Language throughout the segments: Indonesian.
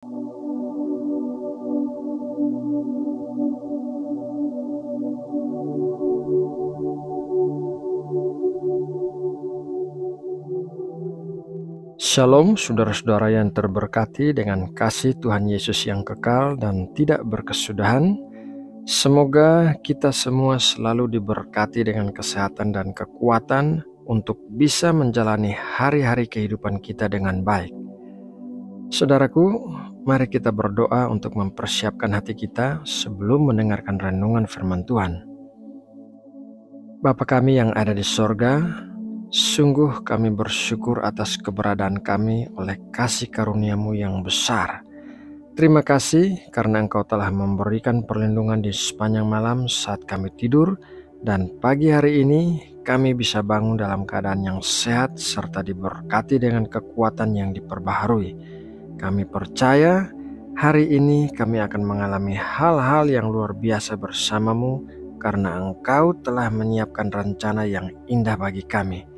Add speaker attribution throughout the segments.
Speaker 1: Shalom saudara-saudara yang terberkati dengan kasih Tuhan Yesus yang kekal dan tidak berkesudahan. Semoga kita semua selalu diberkati dengan kesehatan dan kekuatan untuk bisa menjalani hari-hari kehidupan kita dengan baik. Saudaraku, mari kita berdoa untuk mempersiapkan hati kita sebelum mendengarkan renungan firman Tuhan. Bapa kami yang ada di sorga, sungguh kami bersyukur atas keberadaan kami oleh kasih karunia-Mu yang besar. Terima kasih karena Engkau telah memberikan perlindungan di sepanjang malam saat kami tidur, dan pagi hari ini kami bisa bangun dalam keadaan yang sehat serta diberkati dengan kekuatan yang diperbaharui. Kami percaya hari ini kami akan mengalami hal-hal yang luar biasa bersama-Mu karena Engkau telah menyiapkan rencana yang indah bagi kami.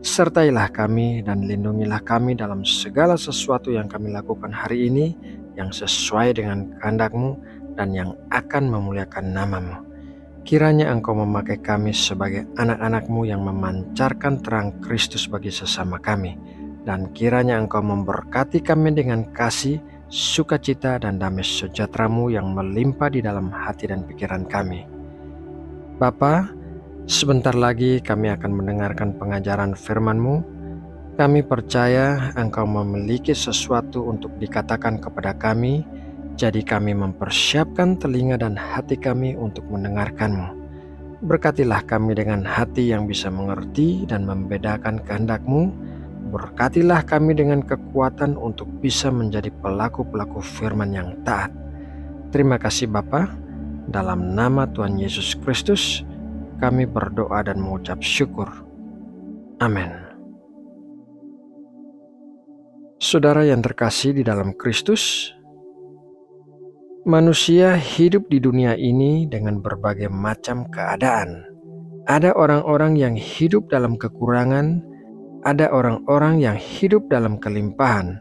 Speaker 1: Sertailah kami dan lindungilah kami dalam segala sesuatu yang kami lakukan hari ini yang sesuai dengan kehendak-Mu dan yang akan memuliakan nama-Mu. Kiranya Engkau memakai kami sebagai anak-anak-Mu yang memancarkan terang Kristus bagi sesama kami, dan kiranya Engkau memberkati kami dengan kasih, sukacita, dan damai sejahtera-Mu yang melimpah di dalam hati dan pikiran kami. Bapa, sebentar lagi kami akan mendengarkan pengajaran firman-Mu. Kami percaya Engkau memiliki sesuatu untuk dikatakan kepada kami, jadi kami mempersiapkan telinga dan hati kami untuk mendengarkan-Mu. Berkatilah kami dengan hati yang bisa mengerti dan membedakan kehendak-Mu. Berkatilah kami dengan kekuatan untuk bisa menjadi pelaku-pelaku firman yang taat. Terima kasih Bapa, dalam nama Tuhan Yesus Kristus kami berdoa dan mengucap syukur. Amin. Saudara yang terkasih di dalam Kristus, manusia hidup di dunia ini dengan berbagai macam keadaan. Ada orang-orang yang hidup dalam kekurangan, ada orang-orang yang hidup dalam kelimpahan,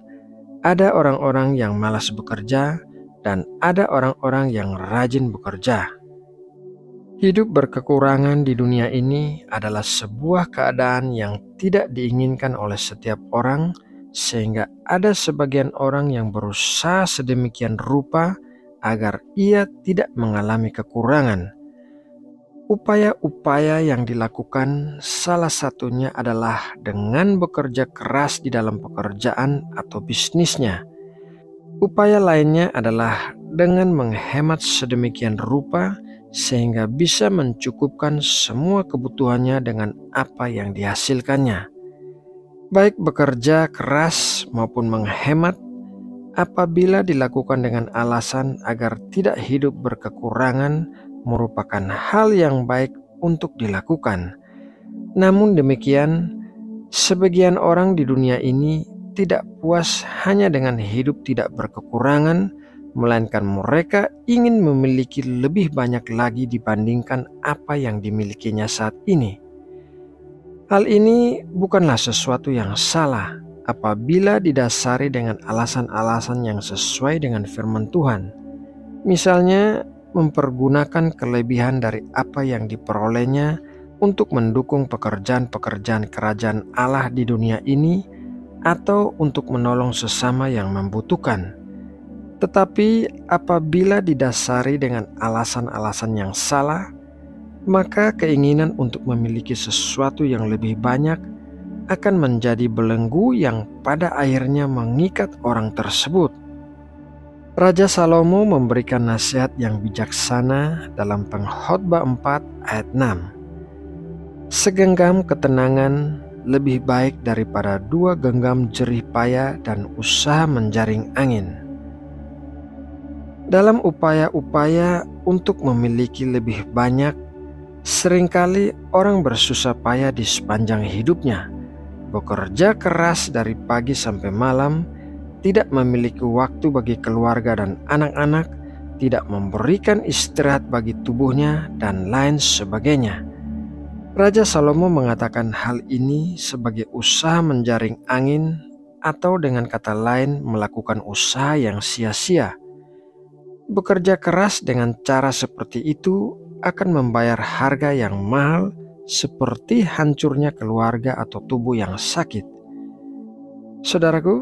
Speaker 1: ada orang-orang yang malas bekerja, dan ada orang-orang yang rajin bekerja. Hidup berkekurangan di dunia ini adalah sebuah keadaan yang tidak diinginkan oleh setiap orang, sehingga ada sebagian orang yang berusaha sedemikian rupa agar ia tidak mengalami kekurangan. Upaya-upaya yang dilakukan salah satunya adalah dengan bekerja keras di dalam pekerjaan atau bisnisnya. Upaya lainnya adalah dengan menghemat sedemikian rupa sehingga bisa mencukupkan semua kebutuhannya dengan apa yang dihasilkannya. Baik bekerja keras maupun menghemat, apabila dilakukan dengan alasan agar tidak hidup berkekurangan, merupakan hal yang baik untuk dilakukan. Namun demikian, sebagian orang di dunia ini tidak puas hanya dengan hidup tidak berkekurangan, melainkan mereka ingin memiliki lebih banyak lagi dibandingkan apa yang dimilikinya saat ini. Hal ini bukanlah sesuatu yang salah apabila didasari dengan alasan-alasan yang sesuai dengan firman Tuhan. Misalnya, mempergunakan kelebihan dari apa yang diperolehnya untuk mendukung pekerjaan-pekerjaan kerajaan Allah di dunia ini, atau untuk menolong sesama yang membutuhkan. Tetapi apabila didasari dengan alasan-alasan yang salah, maka keinginan untuk memiliki sesuatu yang lebih banyak akan menjadi belenggu yang pada akhirnya mengikat orang tersebut. Raja Salomo memberikan nasihat yang bijaksana dalam Pengkhotbah 4 ayat 6. Segenggam ketenangan lebih baik daripada 2 genggam jerih payah dan usaha menjaring angin. Dalam upaya-upaya untuk memiliki lebih banyak, seringkali orang bersusah payah di sepanjang hidupnya, bekerja keras dari pagi sampai malam, tidak memiliki waktu bagi keluarga dan anak-anak, tidak memberikan istirahat bagi tubuhnya, dan lain sebagainya. Raja Salomo mengatakan hal ini sebagai usaha menjaring angin atau dengan kata lain melakukan usaha yang sia-sia. Bekerja keras dengan cara seperti itu akan membayar harga yang mahal, seperti hancurnya keluarga atau tubuh yang sakit. Saudaraku,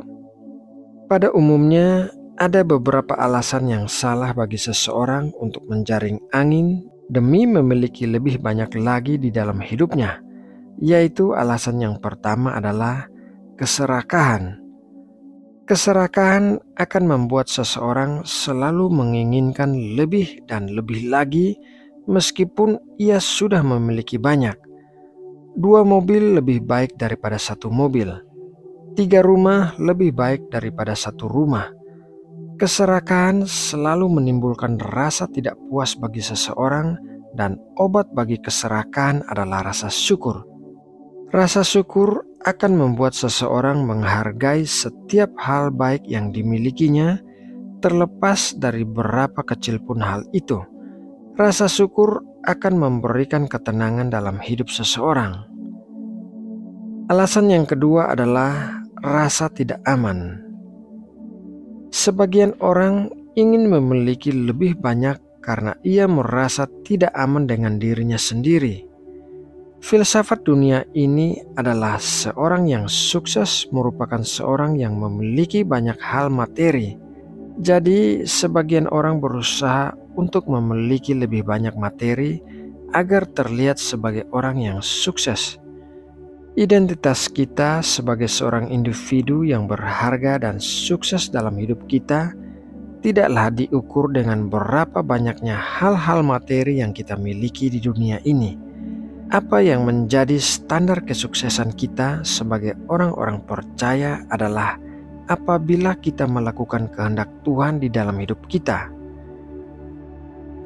Speaker 1: pada umumnya ada beberapa alasan yang salah bagi seseorang untuk menjaring angin demi memiliki lebih banyak lagi di dalam hidupnya, yaitu alasan yang pertama adalah keserakahan. Keserakahan akan membuat seseorang selalu menginginkan lebih dan lebih lagi meskipun ia sudah memiliki banyak. 2 mobil lebih baik daripada 1 mobil. 3 rumah lebih baik daripada 1 rumah. Keserakahan selalu menimbulkan rasa tidak puas bagi seseorang, dan obat bagi keserakahan adalah rasa syukur. Rasa syukur akan membuat seseorang menghargai setiap hal baik yang dimilikinya, terlepas dari berapa kecil pun hal itu. Rasa syukur akan memberikan ketenangan dalam hidup seseorang. Alasan yang kedua adalah rasa tidak aman. Sebagian orang ingin memiliki lebih banyak karena ia merasa tidak aman dengan dirinya sendiri. Filsafat dunia ini adalah seorang yang sukses merupakan seorang yang memiliki banyak hal materi. Jadi, sebagian orang berusaha untuk memiliki lebih banyak materi agar terlihat sebagai orang yang sukses. Identitas kita sebagai seorang individu yang berharga dan sukses dalam hidup kita tidaklah diukur dengan berapa banyaknya hal-hal materi yang kita miliki di dunia ini. Apa yang menjadi standar kesuksesan kita sebagai orang-orang percaya adalah apabila kita melakukan kehendak Tuhan di dalam hidup kita.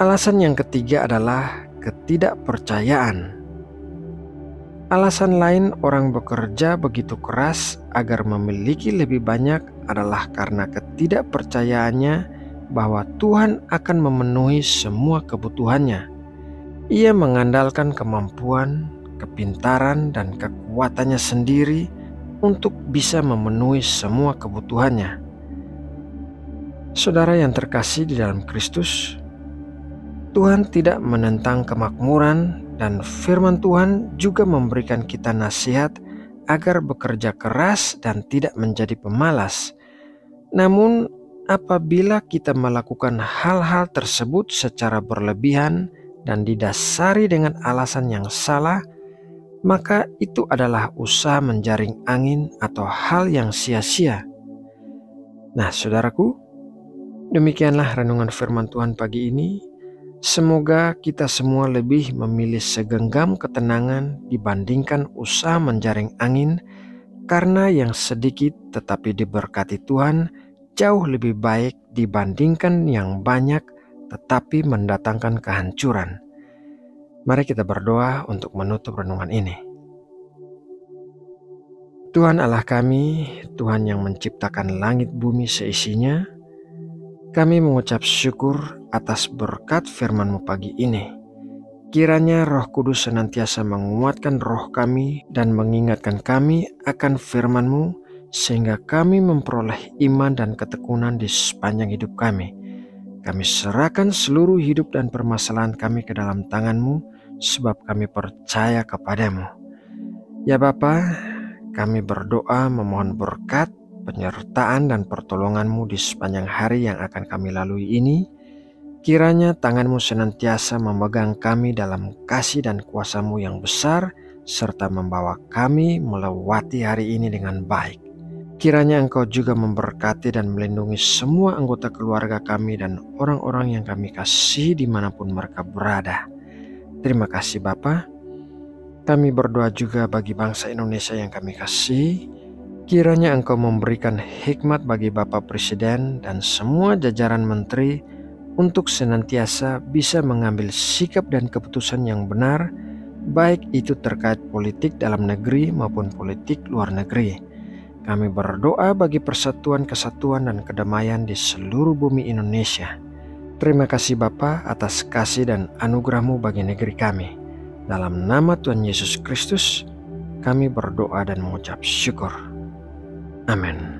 Speaker 1: Alasan yang ketiga adalah ketidakpercayaan. Alasan lain orang bekerja begitu keras agar memiliki lebih banyak adalah karena ketidakpercayaannya bahwa Tuhan akan memenuhi semua kebutuhannya. Ia mengandalkan kemampuan, kepintaran, dan kekuatannya sendiri untuk bisa memenuhi semua kebutuhannya. Saudara yang terkasih di dalam Kristus, Tuhan tidak menentang kemakmuran, dan firman Tuhan juga memberikan kita nasihat agar bekerja keras dan tidak menjadi pemalas. Namun, apabila kita melakukan hal-hal tersebut secara berlebihan dan didasari dengan alasan yang salah, maka itu adalah usaha menjaring angin atau hal yang sia-sia. Nah, saudaraku, demikianlah renungan firman Tuhan pagi ini. Semoga kita semua lebih memilih segenggam ketenangan dibandingkan usaha menjaring angin, karena yang sedikit tetapi diberkati Tuhan jauh lebih baik dibandingkan yang banyak tetapi mendatangkan kehancuran. Mari kita berdoa untuk menutup renungan ini. Tuhan Allah kami, Tuhan yang menciptakan langit bumi seisinya, kami mengucap syukur atas berkat firman-Mu pagi ini. Kiranya Roh Kudus senantiasa menguatkan roh kami dan mengingatkan kami akan firman-Mu, sehingga kami memperoleh iman dan ketekunan di sepanjang hidup kami. Kami serahkan seluruh hidup dan permasalahan kami ke dalam tangan-Mu, sebab kami percaya kepadamu. Ya Bapa, kami berdoa memohon berkat, penyertaan dan pertolongan-Mu di sepanjang hari yang akan kami lalui ini. Kiranya tangan-Mu senantiasa memegang kami dalam kasih dan kuasa-Mu yang besar, serta membawa kami melewati hari ini dengan baik. Kiranya Engkau juga memberkati dan melindungi semua anggota keluarga kami dan orang-orang yang kami kasihi dimanapun mereka berada. Terima kasih Bapa. Kami berdoa juga bagi bangsa Indonesia yang kami kasihi. Kiranya Engkau memberikan hikmat bagi Bapak Presiden dan semua jajaran menteri untuk senantiasa bisa mengambil sikap dan keputusan yang benar, baik itu terkait politik dalam negeri maupun politik luar negeri. Kami berdoa bagi persatuan, kesatuan, dan kedamaian di seluruh bumi Indonesia. Terima kasih Bapa atas kasih dan anugerah-Mu bagi negeri kami. Dalam nama Tuhan Yesus Kristus, kami berdoa dan mengucap syukur. Amin.